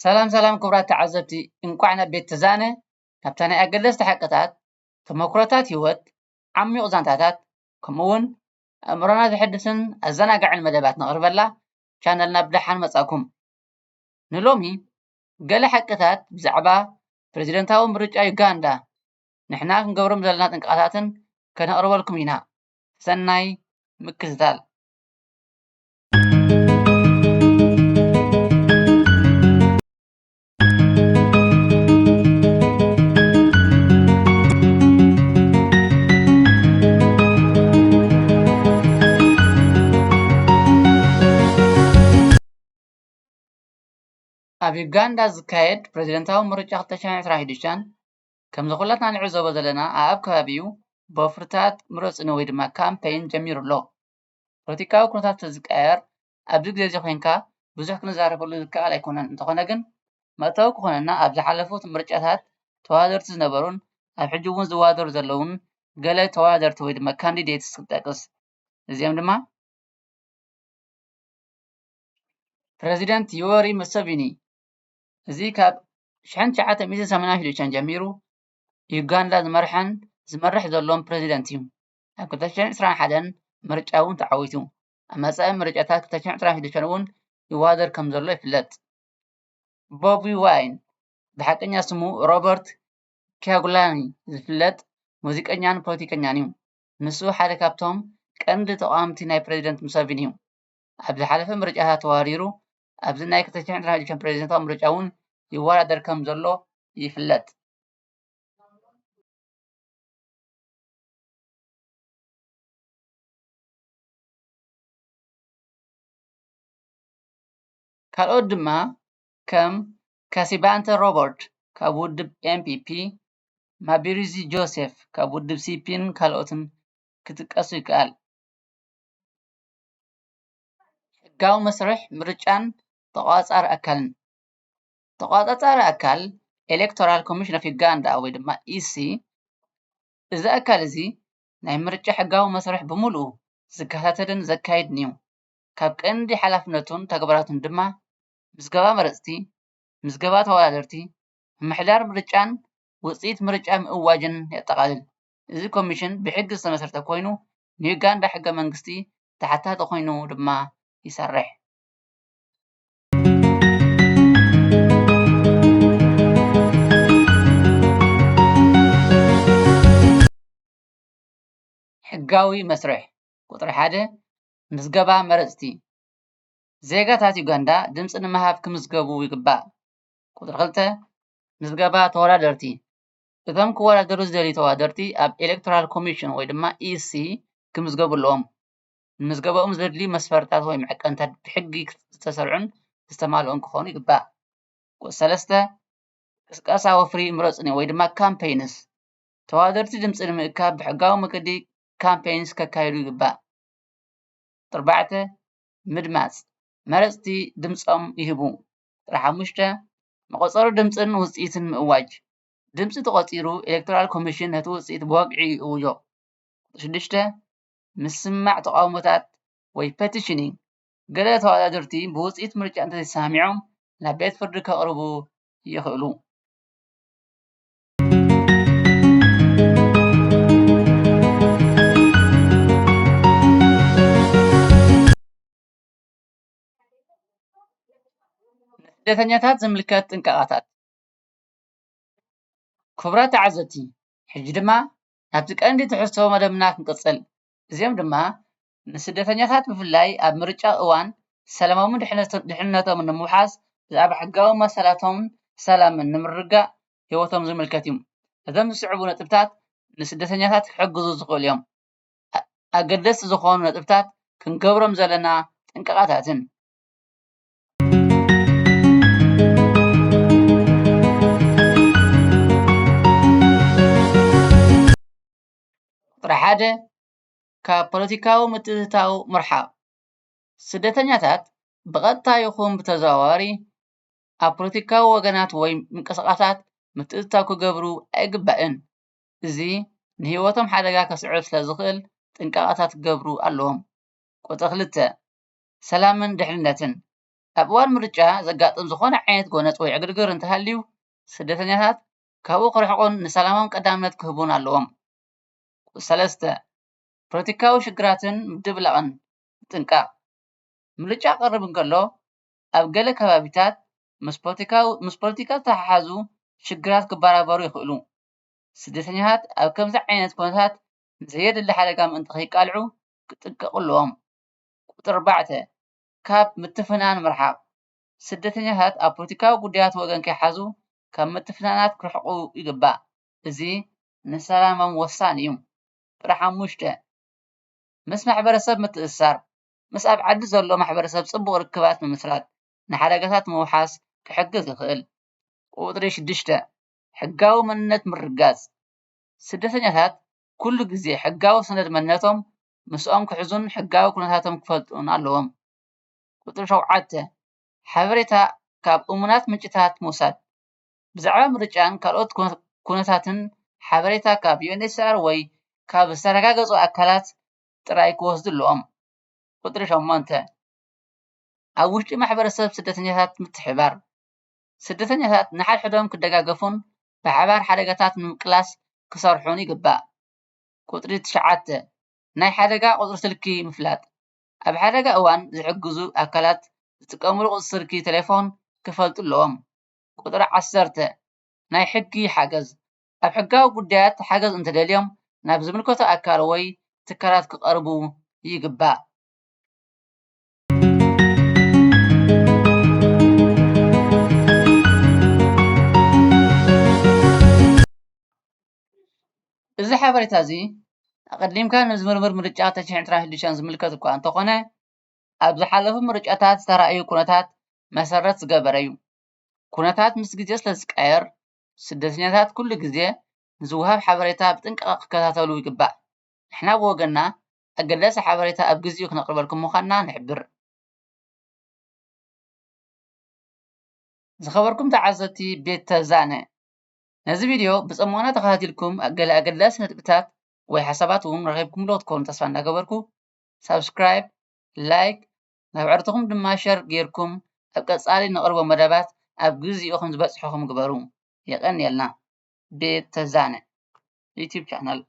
ሰላም ክብራት ተዓዘብቲ እንቋዕና ቤት ተዛነ ካብታ ናይ ኣገለስቲ ሓቀታት ተመኩሮታት ህይወት ዓሚቕ ዛንታታት ከምኡውን ኣእምሮና ዘሐድስን ኣዘናጋዕን መደባት ነቕርበላ ቻነልና ብደሓን መጻኩም። ንሎሚ ገለ ሓቀታት ብዛዕባ ፕረዚደንታዊ ምርጫ ዩጋንዳ ንሕና ክንገብሮም ዘለና ጥንቃቐታትን ከነቕርበልኩም ኢና። ሰናይ ምክትታል። ኣብ ዩጋንዳ ዝካየድ ፕረዚደንታዊ ምርጫ 2026 ከም ዝኹላትና ንዕዘቦ ዘለና ኣብ ከባቢኡ በፍርታት ምረፅኒ ወይ ድማ ካምፔይን ጀሚሩ ኣሎ። ፖለቲካዊ ኩነታት ተዝቃየር ኣብዚ ግዜ እዚ ኮንካ ብዙሕ ክንዛረበሉ ዝከኣል ኣይኮነን። እንተኾነ ግን መእተዊ ክኾነና ኣብ ዝሓለፉት ምርጫታት ተወዳደርቲ ዝነበሩን ኣብ ሕጂ እውን ዝወዳደሩ ዘለውን ገለ ተወዳደርቲ ወይ ድማ ካንዲዴትስ ክጠቅስ። እዚኦም ድማ ፕረዚደንት ዮወሪ ሙሴቪኒ እዚ ካብ 1986 ጀሚሩ ዩጋንዳ ዝመርሕ ዘሎን ፕረዚደንት እዩ። ኣብ 2021 ምርጫ እውን ተዓዊቱ ኣብ መጻኢ ምርጫታት 2026 እውን ይወዳደር ከም ዘሎ ይፍለጥ። ቦቢ ዋይን ብሓቀኛ ስሙ ሮበርት ኪያጉላኒ ዝፍለጥ ሙዚቀኛን ፖለቲከኛን እዩ። ንሱ ሓደ ካብቶም ቀንዲ ተቃወምቲ ናይ ፕረዚደንት ሙሴቪኒ እዩ። ኣብ ዝሓለፈ ምርጫታት ተወዳዲሩ ኣብዚ ናይ 2026 ፕረዚደንታዊ ምርጫ እውን ይወዳደር ከም ዘሎ ይፍለጥ። ካልኦት ድማ ከም ካሲባንተ ሮበርት ካብ ውድብ ኤምፒፒ፣ ማቢሪዚ ጆሴፍ ካብ ውድብ ሲፒን ካልኦትን ክጥቀሱ ይከኣል። ሕጋዊ መስርሕ ምርጫን ተቆፃፃሪ ኣካልን ተቆፃፃሪ ኣካል ኤሌክቶራል ኮሚሽን ኦፍ ዩጋንዳ ወይ ድማ ኢሲ እዚ ኣካል እዚ ናይ ምርጫ ሕጋዊ መስርሕ ብምሉኡ ዝከታተልን ዘካይድን እዩ። ካብ ቀንዲ ሓላፍነቱን ተግባራቱን ድማ ምዝገባ መረፅቲ፣ ምዝገባ ተወዳደርቲ፣ ምምሕዳር ምርጫን ውፅኢት ምርጫ ምእዋጅን የጠቃልል። እዚ ኮሚሽን ብሕጊ ዝተመስረተ ኮይኑ ንዩጋንዳ ሕገ መንግስቲ ተሓታቲ ኮይኑ ድማ ይሰርሕ። ሕጋዊ መስርሕ ቁጥሪ 1 ምዝገባ መረፅቲ ዜጋታት ዩጋንዳ ድምፂ ንምሃብ ክምዝገቡ ይግባእ። ቁጥሪ 2 ምዝገባ ተወዳደርቲ እቶም ክወዳደሩ ዝደልዩ ተወዳደርቲ ኣብ ኤሌክቶራል ኮሚሽን ወይ ድማ ኢሲ ክምዝገቡ ኣለዎም። ንምዝገበኦም ዘድልዩ መስፈርትታት ወይ መዐቀንታት ብሕጊ ዝተሰርዑን ዝተማልኡን ክኾኑ ይግባእ። ቁጥሪ 3 ቅስቀሳ ወፍሪ ምረፅኒ ወይ ድማ ካምፔይንስ ተወዳደርቲ ድምፂ ንምእካብ ብሕጋዊ መንገዲ ካምፔይንስ ከካይዱ ይግባእ። ቁጥሪ 4 ምድማፅ መረፅቲ ድምፆም ይህቡ። ቁጥሪ 5 መቆፀሪ ድምፅን ውፅኢትን ምእዋጅ ድምፂ ተቆፂሩ ኤሌክቶራል ኮሚሽን ነቲ ውፅኢት ብወግዒ ይእውጆ። ቁጥሪ 6 ምስማዕ ተቃውሞታት ወይ ፔቲሽኒንግ ገለ ተወዳደርቲ ብውፅኢት ምርጫ እንተዘይሰማሚዖም ናብ ቤት ፍርዲ ከቅርቡ ይኽእሉ። ስደተኛታት ዝምልከት ጥንቃቐታት ክቡራት ተዓዘብቲ ሕጂ ድማ ናብቲ ቀንዲ ትሕዝቶ መደብና ክንቅፅል። እዚኦም ድማ ንስደተኛታት ብፍላይ ኣብ ምርጫ እዋን ሰላማውን ድሕንነቶም ንምውሓስ ብዛዕባ ሕጋዊ መሰላቶምን ሰላምን ንምርጋእ ሂወቶም ዝምልከት እዩ። እዞም ዝስዕቡ ነጥብታት ንስደተኛታት ክሕግዙ ዝኽእሉ እዮም። ኣገደስቲ ዝኾኑ ነጥብታት ክንገብሮም ዘለና ጥንቃቐታትን ቁጥሪ 1 ካብ ፖለቲካዊ ምትእትታው ምርሓቅ ስደተኛታት ብቐጥታ ይኹን ብተዘዋዋሪ ኣብ ፖለቲካዊ ወገናት ወይ ምንቅስቃሳት ምትእትታው ክገብሩ ኣይግባእን። እዚ ንሂወቶም ሓደጋ ከስዕብ ስለዝኽእል ጥንቃቐታት ክገብሩ ኣለዎም። ቁጥሪ 2 ሰላምን ድሕንነትን ኣብ እዋን ምርጫ ዘጋጥም ዝኾነ ዓይነት ጎነፅ ወይ ዕግርግር እንተሃልዩ ስደተኛታት ካብኡ ክርሕቁን ንሰላሞም ቀዳምነት ክህቡን ኣለዎም። 3 ፖለቲካዊ ሽግራትን ምድብላቕን ጥንቃቕ ምርጫ ቀርብ እንከሎ ኣብ ገለ ከባቢታት ምስ ፖለቲካ ዝተሓሓዙ ሽግራት ክበራበሩ ይኽእሉ። ስደተኛታት ኣብ ከምዚ ዓይነት ኩነታት ንዘየድሊ ሓደጋ ምእንቲ ከይቃልዑ ክጥንቀቁ ኣለዎም። ቁጥሪ 4 ካብ ምትፍናን ምርሓቅ ስደተኛታት ኣብ ፖለቲካዊ ጉዳያት ወገን ከይሓዙ ካብ ምትፍናናት ክርሕቁ ይግባእ። እዚ ንሰላሞም ወሳኒ እዩ። ቁጥሪ 5 ምስ ማሕበረሰብ ምትእስሳር ምስ ኣብ ዓዲ ዘሎ ማሕበረሰብ ፅቡቅ ርክባት ንምስራት ንሓደጋታት ምውሓስ ክሕግዝ ይኽእል። ቁጥሪ 6 ሕጋዊ መንነት ምርጋፅ ስደተኛታት ኩሉ ግዜ ሕጋዊ ሰነድ መንነቶም ምስኦም ክሕዙን ሕጋዊ ኩነታቶም ክፈልጡን ኣለዎም። ቁጥሪ 7 ሓበሬታ ካብ እሙናት ምንጭታት ምውሳድ ብዛዕባ ምርጫን ካልኦት ኩነታትን ሓበሬታ ካብ UNHCR ወይ ካብ ዝተረጋገፁ ኣካላት ጥራይ ክወስዱ ኣለዎም። ቁጥሪ 8 ኣብ ውሽጢ ማሕበረሰብ ስደተኛታት ምትሕብባር ስደተኛታት ንሓድሕዶም ክደጋገፉን ብሓባር ሓደጋታት ንምቅላስ ክሰርሑን ይግባእ። ቁጥሪ 9 ናይ ሓደጋ ቁፅሪ ስልኪ ምፍላጥ ኣብ ሓደጋ እዋን ዝሕግዙ ኣካላት ዝጥቀምሉ ቁፅሪ ስልኪ ቴሌፎን ክፈልጡ ኣለዎም። ቁጥሪ 10 ናይ ሕጊ ሓገዝ ኣብ ሕጋዊ ጉዳያት ሓገዝ እንተደልዮም ናብ ዝምልከቶ ኣካል ወይ ትካላት ክቐርቡ ይግባእ። እዚ ሓበሬታ እዚ ኣቀዲምካ ንዝምርምር ምርጫ 2026 ዝምልከት እኳ እንተኾነ ኣብ ዝሓለፉ ምርጫታት ዝተረኣዩ ኩነታት መሰረት ዝገበረ እዩ። ኩነታት ምስ ግዜ ስለ ዝቃየር ስደተኛታት ኩሉ ግዜ ንዝወሃብ ሓበሬታ ብጥንቃቐ ክከታተሉ ይግባእ። ንሕና ብወገንና ኣገዳሲ ሓበሬታ ኣብ ግዚኡ ክነቅርበልኩም ምዃንና ንሕብር። ዝኸበርኩም ተዓዘብቲ ቤት ተዛነ ነዚ ቪድዮ ብፅሞና ተኸታቲልኩም ገለ ኣገዳሲ ነጥብታት ወይ ሓሳባት እውን ረኺብኩምሎ ክትኮኑ ተስፋ እንዳገበርኩ ሳብስክራይብ፣ ላይክ ናብ ዕርትኹም ድማ ሸር ጌርኩም ኣብ ቀፃሊ ነቕርቦ መደባት ኣብ ግዚኡ ከም ዝበፅሑኹም ግበሩ። የቀኒየልና ቤት ተዛነ ዩቲዩብ ቻናል